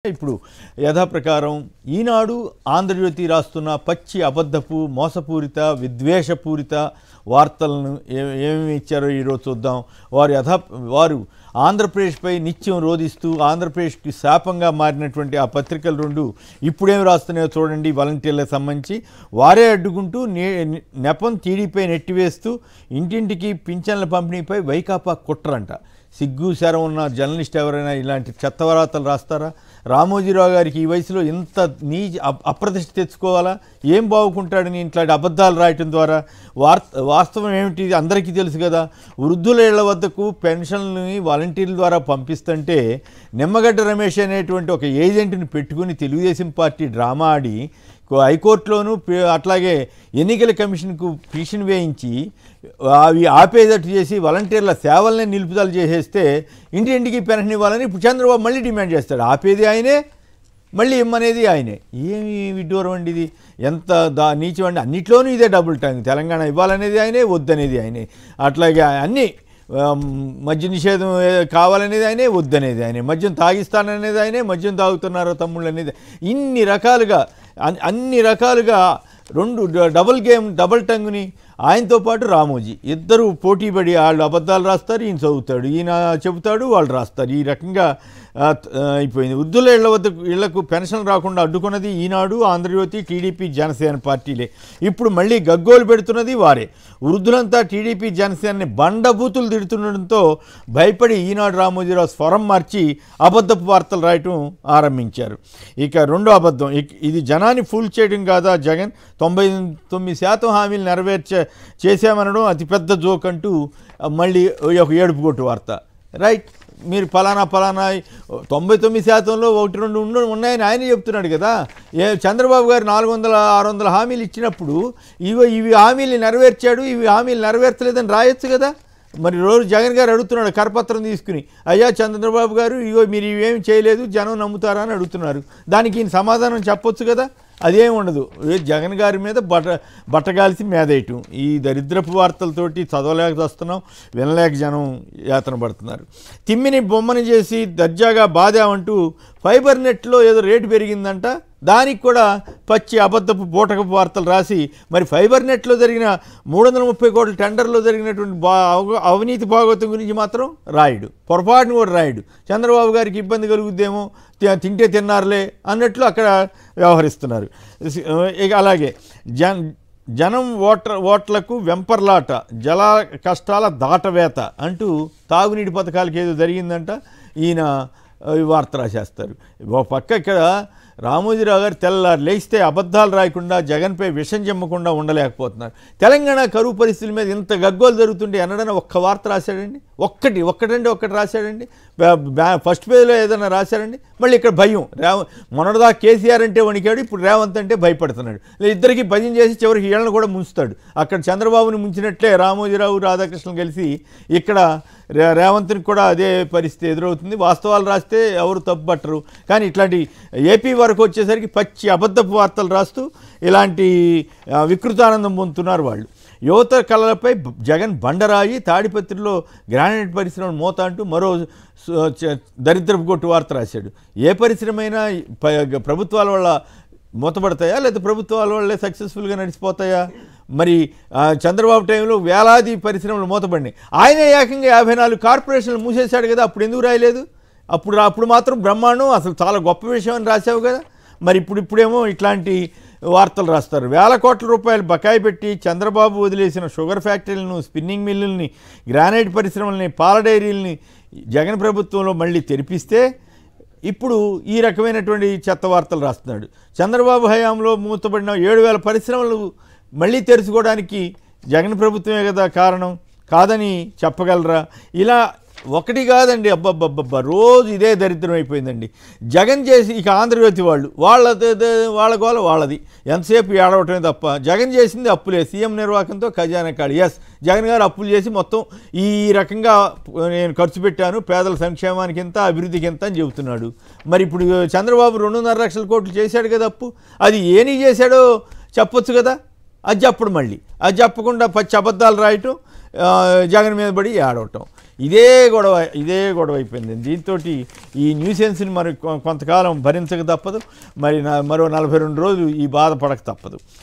ఇప్పుడు యథాప్రకారం ఈనాడు ఆంధ్రజ్యోతి రాస్తున్న పచ్చి అబద్ధపు మోసపూరిత విద్వేషపూరిత వార్తలను ఏమేమి ఇచ్చారో ఈరోజు చూద్దాం. వారు ఆంధ్రప్రదేశ్పై నిత్యం రోధిస్తూ ఆంధ్రప్రదేశ్కి శాపంగా మారినటువంటి ఆ పత్రికలు రెండు ఇప్పుడేమి రాస్తున్నాయో చూడండి. వాలంటీర్లకు సంబంధించి వారే అడ్డుకుంటూ నెపం టీడీపై నెట్టివేస్తూ ఇంటింటికి పింఛన్ల పంపిణీపై వైకాపా కుట్రంట. సిగ్గు శరం ఉన్న జర్నలిస్ట్ ఎవరైనా ఇలాంటి చెత్తవార్తలు రాస్తారా? రామోజీరావు గారికి ఈ వయసులో ఇంత అప్రతిష్ట తెచ్చుకోవాలా? ఏం బాగుకుంటాడని ఇట్లాంటి అబద్ధాలు రాయటం ద్వారా వాస్తవం ఏమిటి అందరికీ తెలుసు కదా. వృద్ధుల ఇళ్ల వద్దకు పెన్షన్లని వాలంటీర్ల ద్వారా పంపిస్తుంటే నిమ్మగడ్డ రమేష్ అనేటువంటి ఒక ఏజెంట్ని పెట్టుకుని తెలుగుదేశం పార్టీ డ్రామా ఆడి హైకోర్టులోనూ అట్లాగే ఎన్నికల కమిషన్కు పిటిషన్ వేయించి అవి ఆపేదట్టు చేసి వాలంటీర్ల సేవలనే నిలుపుదల చేసేస్తే ఇంటింటికి పెన్షన్ ఇవ్వాలని ఇప్పుడు చంద్రబాబు మళ్ళీ డిమాండ్ చేస్తాడు. ఆపేది ఆయనే, మళ్ళీ ఇమ్మనేది ఆయనే. ఏమి విడ్డూరం అండి ఇది, ఎంత నీచం అండి. అన్నిట్లోనూ ఇదే డబుల్ టంగ్. తెలంగాణ ఇవ్వాలనేది ఆయనే, వద్దనేది ఆయనే. అట్లాగే అన్నీ మద్య నిషేధం కావాలనేది ఆయనే, వద్దనేది ఆయనే. మద్యం తాగిస్తాననేది ఆయనే, మద్యం తాగుతున్నారో తమ్ముళ్ళు అనేది. అన్ని రకాలుగా రెండు డబుల్ టంగుని ఆయనతో పాటు రామోజీ ఇద్దరు పోటీపడి వాళ్ళు అబద్ధాలు రాస్తారు, ఈయన చదువుతాడు, ఈయన చెబుతాడు, వాళ్ళు రాస్తారు. ఈ రకంగా అయిపోయింది. వృద్ధుల ఇళ్లకు పెన్షన్ రాకుండా అడ్డుకున్నది ఈనాడు, ఆంధ్రజ్యోతి, టీడీపీ, జనసేన పార్టీలే. ఇప్పుడు మళ్ళీ గగ్గోలు పెడుతున్నది వారే. వృద్ధులంతా టీడీపీ జనసేనని బండబూతులు తిడుతుండడంతో భయపడి ఈనాడు రామోజీరావు స్వరం మార్చి అబద్ధపు వార్తలు రాయటం ఆరంభించారు. ఇక రెండో అబద్ధం, ఇది జనాన్ని ఫూల్ చేయడం కాదా జగన్, 99% హామీలు చేశామనడం అతిపెద్ద జోక్ అంటూ మళ్ళీ ఒక ఏడుపు కొట్టు వార్త. రైట్, మీరు ఫలానా 99%లో 1-2 ఉన్నాయని ఆయన చెప్తున్నాడు కదా. చంద్రబాబు గారు 400-600 హామీలు ఇచ్చినప్పుడు ఇవి హామీలు నెరవేర్చాడు, ఇవి హామీలు నెరవేర్చలేదని రాయొచ్చు కదా. మరి రోజు జగన్ గారు అడుగుతున్నాడు కరపత్రం తీసుకుని, అయ్యా చంద్రబాబు గారు మీరు ఇవేమి చేయలేదు, జనం నమ్ముతారా అని అడుగుతున్నారు. దానికి ఈయన సమాధానం చెప్పొచ్చు కదా. అదేమి ఉండదు. జగన్ గారి మీద బట్టగాల్సి మేదేయటం. ఈ దరిద్రపు వార్తలతోటి చదవలేక వస్తున్నాం, వినలేక జనం యాతన పడుతున్నారు. తిమ్మిని బొమ్మని చేసి దర్జాగా బాధామంటూ ఫైబర్ నెట్లో ఏదో రేటు పెరిగిందంట, దానికి కూడా పచ్చి అబద్ధపు బూటకపు వార్తలు రాసి మరి ఫైబర్ నెట్లో జరిగిన 330 కోట్ల టెండర్లో జరిగినటువంటి అవినీతి భాగవతం గురించి మాత్రం రాయడు, పొరపాటును కూడా రాయడు. చంద్రబాబు గారికి ఇబ్బంది కలుగుద్దేమో, తింటే తిన్నారులే అన్నట్లు అక్కడ వ్యవహరిస్తున్నారు. ఇక అలాగే జనం ఓట్లకు వెంపర్లాట, జల కష్టాల దాటవేత అంటూ తాగునీటి పథకాలకి ఏదో జరిగిందంట, ఈయన వార్త రాసేస్తారు. ఒక పక్క ఇక్కడ రామోజీరావు గారు తెల్లారు లేస్తే అబద్ధాలు రాయకుండా జగన్పై విషం చెమ్మకుండా ఉండలేకపోతున్నారు. తెలంగాణ కరువు పరిస్థితుల మీద ఇంత గగ్గోలు జరుగుతుంటే ఎన్నడైనా ఒక్క వార్త రాశాడండి? ఒక్కటి రాశాడండి? ఫస్ట్ పేజీలో ఏదైనా రాశారండి? మళ్ళీ ఇక్కడ భయం. మొన్నటిదా కేసీఆర్ అంటే వణికాడు, ఇప్పుడు రేవంత్ అంటే భయపడుతున్నాడు. ఇద్దరికి భయం చేసి చివరికి వీళ్ళని కూడా ముంచుతాడు. అక్కడ చంద్రబాబుని ముంచినట్లే రామోజీరావు రాధాకృష్ణ కలిసి ఇక్కడ రేవంత్ని కూడా అదే పరిస్థితి ఎదురవుతుంది. వాస్తవాలు రాస్తే ఎవరు తప్పుపట్టరు, కానీ ఇట్లాంటి ఏపీ వరకు వచ్చేసరికి పచ్చి అబద్ధపు వార్తలు రాస్తూ ఇలాంటి వికృతానందం పొందుతున్నారు వాళ్ళు. యువత కళలపై జగన్ బండరాయి, తాడిపత్రిలో గ్రానైట్ పరిశ్రమ మోత అంటూ మరో దరిద్రపు కొట్టు వార్త రాశాడు. ఏ పరిశ్రమైనా ప్రభుత్వాల వల్ల మూతపడతాయా, లేదా ప్రభుత్వాల వల్లే సక్సెస్ఫుల్గా నడిచిపోతాయా? మరి చంద్రబాబు టైంలో వేలాది పరిశ్రమలు మూతపడినాయి. ఆయనే ఏకంగా 54 కార్పొరేషన్లు మూసేశాడు కదా, అప్పుడు ఎందుకు రాయలేదు? అప్పుడు మాత్రం బ్రహ్మాండం, అసలు చాలా గొప్ప విషయం అని రాసావు కదా. మరి ఇప్పుడేమో ఇట్లాంటి వార్తలు రాస్తారు. వేల కోట్ల రూపాయలు బకాయి పెట్టి చంద్రబాబు వదిలేసిన షుగర్ ఫ్యాక్టరీలను, స్పిన్నింగ్ మిల్లుల్ని, గ్రానైట్ పరిశ్రమల్ని, పాల డైరీలని జగన్ ప్రభుత్వంలో మళ్ళీ తెరిపిస్తే ఇప్పుడు ఈ రకమైనటువంటి చెత్త వార్తలు రాస్తున్నాడు. చంద్రబాబు హయాంలో మూతపడిన 7000 పరిశ్రమలు మళ్ళీ తెరుచుకోవడానికి జగన్ ప్రభుత్వమే కదా కారణం, కాదని చెప్పగలరా? ఇలా ఒకటి కాదండి, అబ్బబ్బబ్బబ్బా రోజు ఇదే దరిద్రం అయిపోయిందండి. జగన్ చేసి ఇక ఆంధ్రజ్యోతి వాళ్ళ గోల వాళ్ళది, ఎంతసేపు ఏడవటమే తప్ప. జగన్ చేసింది అప్పులే, సీఎం నిర్వాహకంతో ఖజానా ఖాళీ. జగన్ గారు అప్పులు చేసి మొత్తం ఈ రకంగా నేను ఖర్చు పెట్టాను, పేదల సంక్షేమానికి ఎంత, అభివృద్ధికి ఎంత అని చెబుతున్నాడు. మరి ఇప్పుడు చంద్రబాబు 2.5 లక్షల కోట్లు చేశాడు కదా అప్పు, అది ఏని చేశాడో చెప్పొచ్చు కదా. అది చెప్పడు, మళ్ళీ అది చెప్పకుండా పచ్చి అబద్ధాలు రాయటం, జగన్ మీద పడి ఏడవటం. ఇదే గొడవ అయిపోయింది. దీంతో ఈ న్యూసెన్స్ని మరి కొంతకాలం భరించక తప్పదు, మరి మరో 42 రోజులు ఈ బాధ పడక తప్పదు.